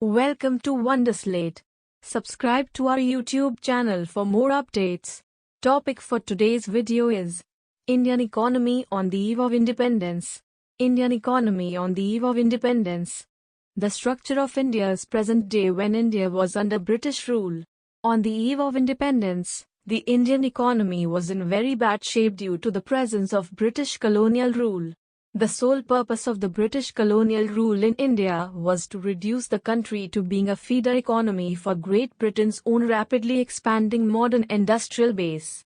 Welcome to Wonderslate. Subscribe to our YouTube channel for more updates. Topic for today's video is Indian economy on the eve of independence. Indian economy on the eve of independence. The structure of India's present day when India was under British rule. On the eve of independence, the Indian economy was in very bad shape due to the presence of British colonial rule. The sole purpose of the British colonial rule in India was to reduce the country to being a feeder economy for Great Britain's own rapidly expanding modern industrial base.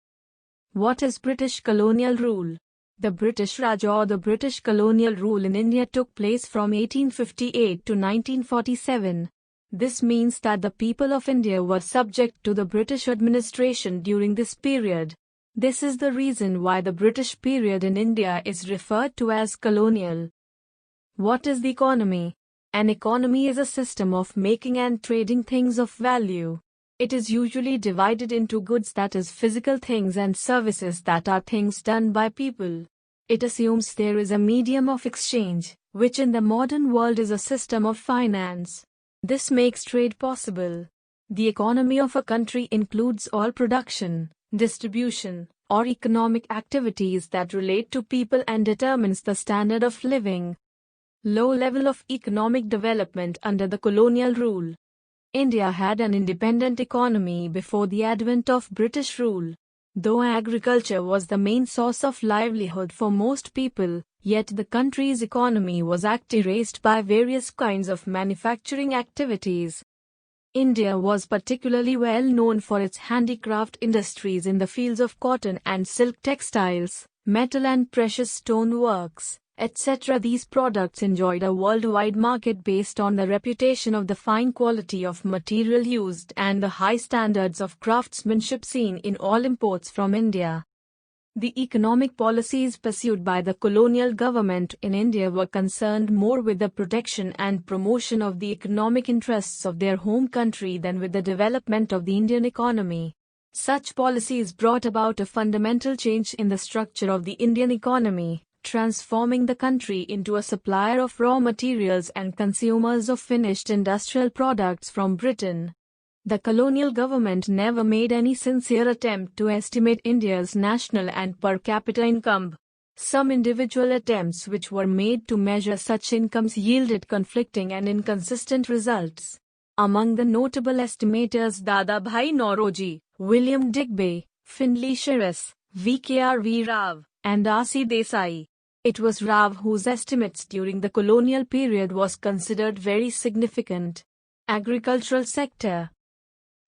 What is British colonial rule? The British Raj or the British colonial rule in India took place from 1858 to 1947. This means that the people of India were subject to the British administration during this period. This is the reason why the British period in India is referred to as colonial. What is the economy? An economy is a system of making and trading things of value. It is usually divided into goods, that is physical things, and services, that are things done by people. It assumes there is a medium of exchange, which in the modern world is a system of finance. This makes trade possible. The economy of a country includes all production, distribution, or economic activities that relate to people and determines the standard of living. Low level of economic development under the colonial rule. India had an independent economy before the advent of British rule. Though agriculture was the main source of livelihood for most people, yet the country's economy was characterized by various kinds of manufacturing activities. India was particularly well known for its handicraft industries in the fields of cotton and silk textiles, metal and precious stone works, etc. These products enjoyed a worldwide market based on the reputation of the fine quality of material used and the high standards of craftsmanship seen in all imports from India. The economic policies pursued by the colonial government in India were concerned more with the protection and promotion of the economic interests of their home country than with the development of the Indian economy. Such policies brought about a fundamental change in the structure of the Indian economy, transforming the country into a supplier of raw materials and consumers of finished industrial products from Britain. The colonial government never made any sincere attempt to estimate India's national and per capita income. Some individual attempts which were made to measure such incomes yielded conflicting and inconsistent results. Among the notable estimators Dadabhai Naoroji, William Digby, Findlay Shiras, V.K.R.V. Rao, and R.C. Desai. It was Rao whose estimates during the colonial period was considered very significant. Agricultural sector.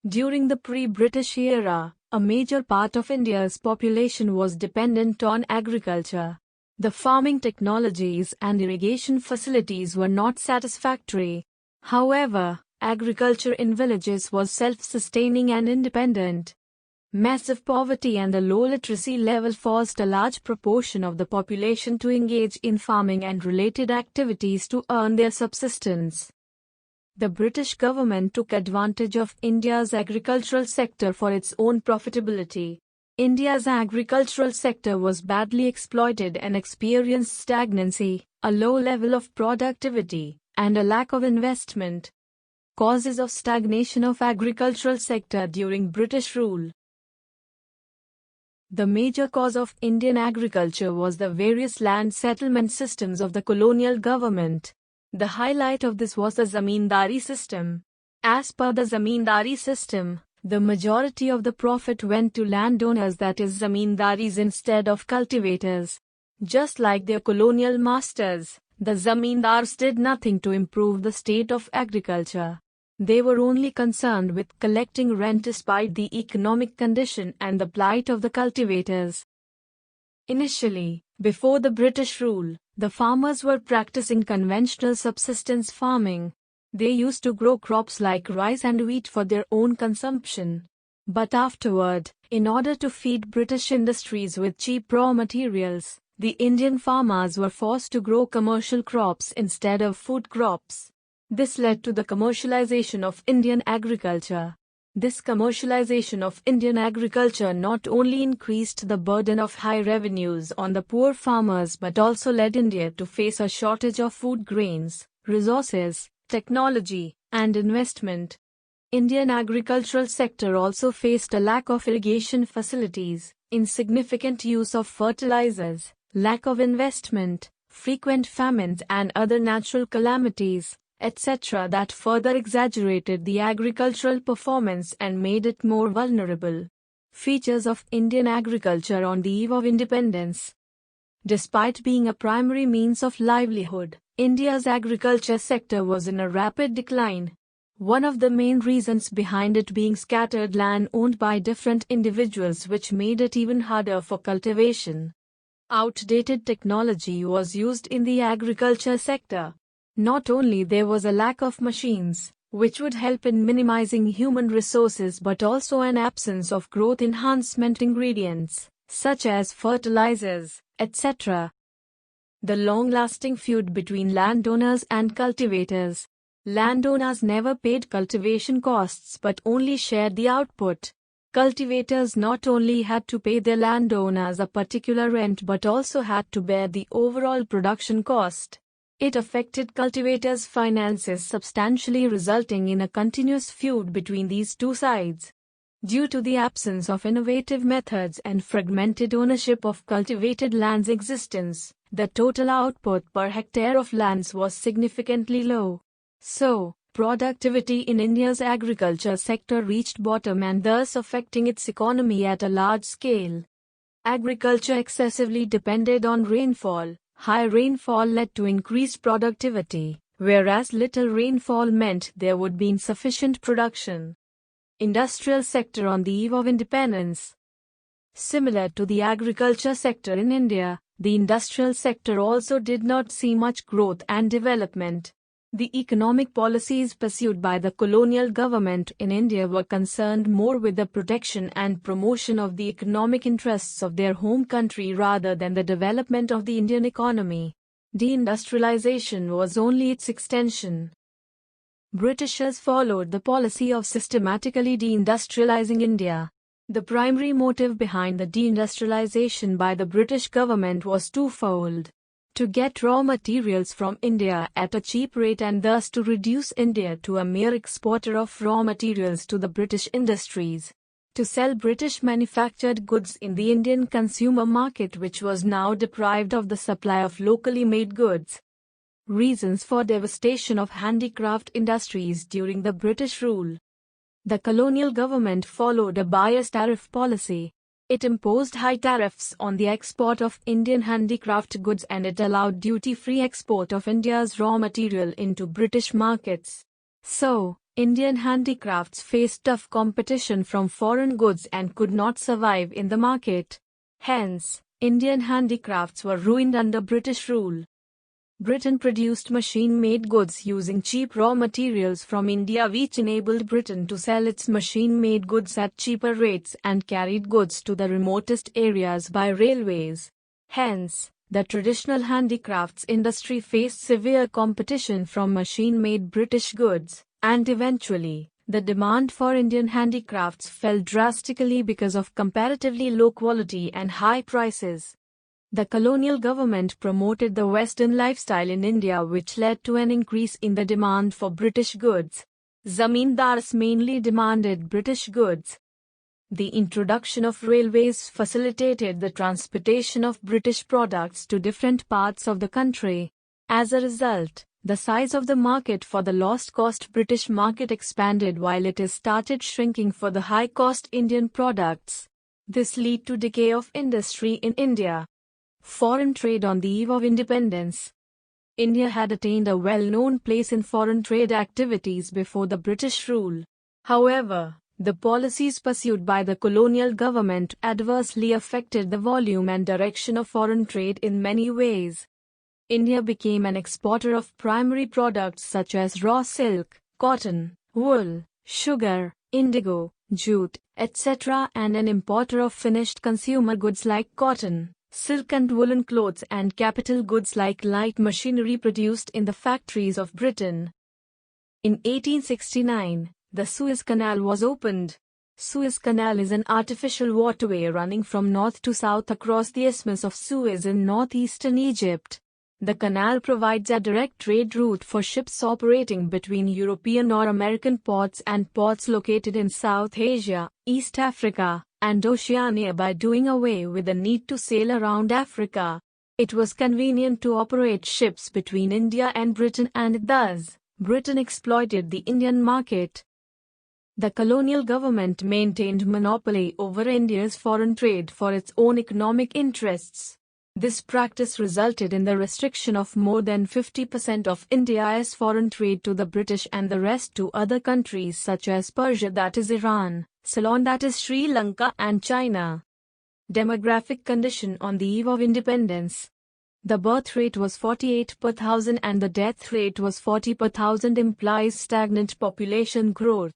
During the pre-British era, a major part of India's population was dependent on agriculture. The farming technologies and irrigation facilities were not satisfactory. However, agriculture in villages was self-sustaining and independent. Massive poverty and the low literacy level forced a large proportion of the population to engage in farming and related activities to earn their subsistence. The British government took advantage of India's agricultural sector for its own profitability. India's agricultural sector was badly exploited and experienced stagnancy, a low level of productivity, and a lack of investment. Causes of stagnation of agricultural sector during British rule. The major cause of Indian agriculture was the various land settlement systems of the colonial government. The highlight of this was the Zamindari system. As per the Zamindari system, the majority of the profit went to landowners, that is Zamindaris, instead of cultivators. Just like their colonial masters, the Zamindars did nothing to improve the state of agriculture. They were only concerned with collecting rent despite the economic condition and the plight of the cultivators. Initially, before the British rule, the farmers were practicing conventional subsistence farming. They used to grow crops like rice and wheat for their own consumption. But afterward, in order to feed British industries with cheap raw materials, the Indian farmers were forced to grow commercial crops instead of food crops. This led to the commercialization of Indian agriculture. This commercialization of Indian agriculture not only increased the burden of high revenues on the poor farmers but also led India to face a shortage of food grains, resources, technology, and investment. Indian agricultural sector also faced a lack of irrigation facilities, insignificant use of fertilizers, lack of investment, frequent famines and other natural calamities, etc. that further exaggerated the agricultural performance and made it more vulnerable. Features of Indian agriculture on the eve of independence. Despite being a primary means of livelihood, India's agriculture sector was in a rapid decline. One of the main reasons behind it being scattered land owned by different individuals, which made it even harder for cultivation. Outdated technology was used in the agriculture sector. Not only there was a lack of machines, which would help in minimizing human resources, but also an absence of growth enhancement ingredients, such as fertilizers, etc. The long-lasting feud between landowners and cultivators. Landowners never paid cultivation costs but only shared the output. Cultivators not only had to pay their landowners a particular rent but also had to bear the overall production cost. It affected cultivators' finances substantially, resulting in a continuous feud between these two sides. Due to the absence of innovative methods and fragmented ownership of cultivated land's existence, the total output per hectare of lands was significantly low. So, productivity in India's agriculture sector reached bottom and thus affecting its economy at a large scale. Agriculture excessively depended on rainfall. High rainfall led to increased productivity, whereas little rainfall meant there would be insufficient production. Industrial sector on the eve of independence. Similar to the agriculture sector in India, the industrial sector also did not see much growth and development. The economic policies pursued by the colonial government in India were concerned more with the protection and promotion of the economic interests of their home country rather than the development of the Indian economy. Deindustrialization was only its extension. Britishers followed the policy of systematically deindustrializing India. The primary motive behind the deindustrialization by the British government was twofold: to get raw materials from India at a cheap rate and thus to reduce India to a mere exporter of raw materials to the British industries, to sell British manufactured goods in the Indian consumer market, which was now deprived of the supply of locally made goods. Reasons for devastation of handicraft industries during the British rule. The colonial government followed a biased tariff policy. It imposed high tariffs on the export of Indian handicraft goods and it allowed duty-free export of India's raw material into British markets. So, Indian handicrafts faced tough competition from foreign goods and could not survive in the market. Hence, Indian handicrafts were ruined under British rule. Britain produced machine-made goods using cheap raw materials from India, which enabled Britain to sell its machine-made goods at cheaper rates and carried goods to the remotest areas by railways. Hence, the traditional handicrafts industry faced severe competition from machine-made British goods, and eventually, the demand for Indian handicrafts fell drastically because of comparatively low quality and high prices. The colonial government promoted the Western lifestyle in India, which led to an increase in the demand for British goods. Zamindars mainly demanded British goods. The introduction of railways facilitated the transportation of British products to different parts of the country. As a result, the size of the market for the low-cost British market expanded while it started shrinking for the high-cost Indian products. This led to decay of industry in India. Foreign trade on the eve of independence. India had attained a well-known place in foreign trade activities before the British rule. However, the policies pursued by the colonial government adversely affected the volume and direction of foreign trade in many ways. India became an exporter of primary products such as raw silk, cotton, wool, sugar, indigo, jute, etc., and an importer of finished consumer goods like cotton, silk and woolen clothes, and capital goods like light machinery produced in the factories of Britain. In 1869, the Suez Canal was opened. Suez Canal is an artificial waterway running from north to south across the Isthmus of Suez in northeastern Egypt. The canal provides a direct trade route for ships operating between European or American ports and ports located in South Asia, East Africa, and Oceania by doing away with the need to sail around Africa. It was convenient to operate ships between India and Britain, and thus, Britain exploited the Indian market. The colonial government maintained monopoly over India's foreign trade for its own economic interests. This practice resulted in the restriction of more than 50% of India's foreign trade to the British and the rest to other countries such as Persia, that is Iran, Ceylon, that is Sri Lanka, and China. Demographic condition on the eve of independence. The birth rate was 48 per thousand and the death rate was 40 per thousand, implies stagnant population growth.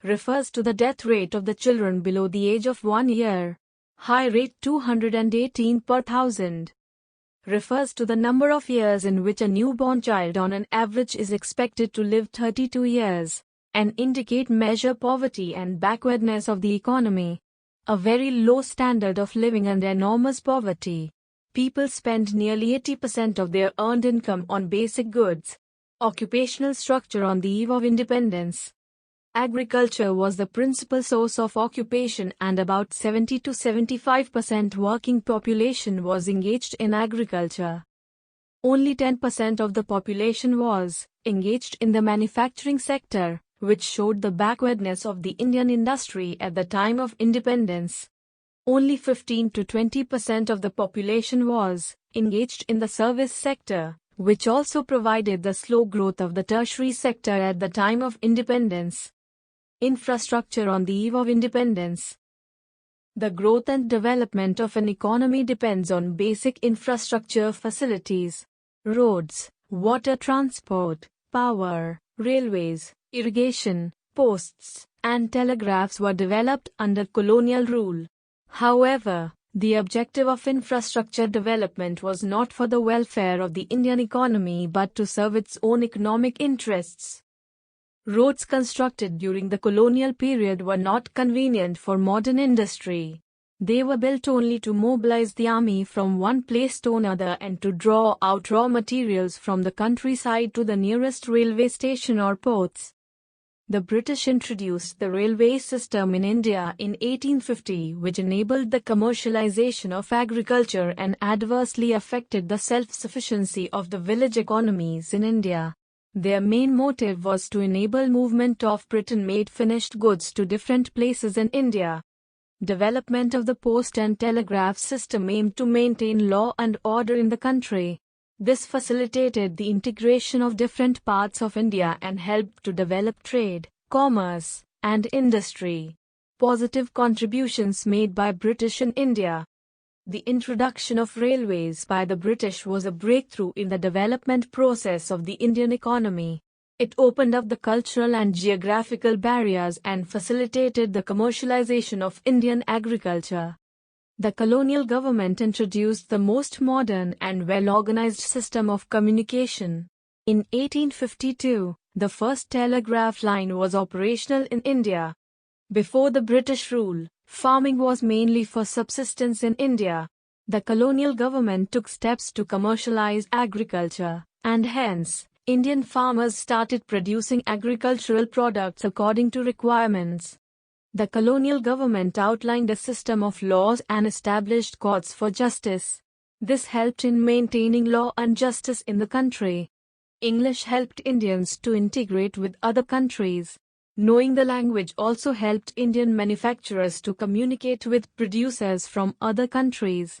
Refers to the death rate of the children below the age of 1 year. High rate 218 per thousand. Refers to the number of years in which a newborn child on an average is expected to live, 32 years, and indicate measure poverty and backwardness of the economy. A very low standard of living and enormous poverty. People spend nearly 80% of their earned income on basic goods. Occupational structure on the eve of independence. Agriculture was the principal source of occupation, and about 70 to 75% working population was engaged in agriculture. Only 10% of the population was engaged in the manufacturing sector, which showed the backwardness of the Indian industry at the time of independence. Only 15 to 20% of the population was engaged in the service sector, which also provided the slow growth of the tertiary sector at the time of independence. Infrastructure on the eve of independence. The growth and development of an economy depends on basic infrastructure facilities. Roads, water transport, power, railways, irrigation, posts, and telegraphs were developed under colonial rule. However, the objective of infrastructure development was not for the welfare of the Indian economy but to serve its own economic interests. Roads constructed during the colonial period were not convenient for modern industry. They were built only to mobilize the army from one place to another and to draw out raw materials from the countryside to the nearest railway station or ports. The British introduced the railway system in India in 1850, which enabled the commercialization of agriculture and adversely affected the self-sufficiency of the village economies in India. Their main motive was to enable movement of Britain-made finished goods to different places in India. Development of the post and telegraph system aimed to maintain law and order in the country. This facilitated the integration of different parts of India and helped to develop trade, commerce, and industry. Positive contributions made by British in India. The introduction of railways by the British was a breakthrough in the development process of the Indian economy. It opened up the cultural and geographical barriers and facilitated the commercialization of Indian agriculture. The colonial government introduced the most modern and well-organized system of communication. In 1852, the first telegraph line was operational in India. Before the British rule, farming was mainly for subsistence in India. The colonial government took steps to commercialize agriculture, and hence, Indian farmers started producing agricultural products according to requirements. The colonial government outlined a system of laws and established courts for justice. This helped in maintaining law and justice in the country. English helped Indians to integrate with other countries. Knowing the language also helped Indian manufacturers to communicate with producers from other countries.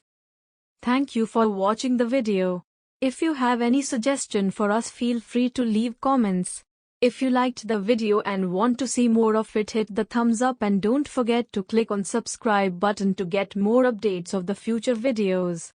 Thank you for watching the video. If you have any suggestion for us, feel free to leave comments. If you liked the video and want to see more of it, hit the thumbs up and don't forget to click on subscribe button to get more updates of the future videos.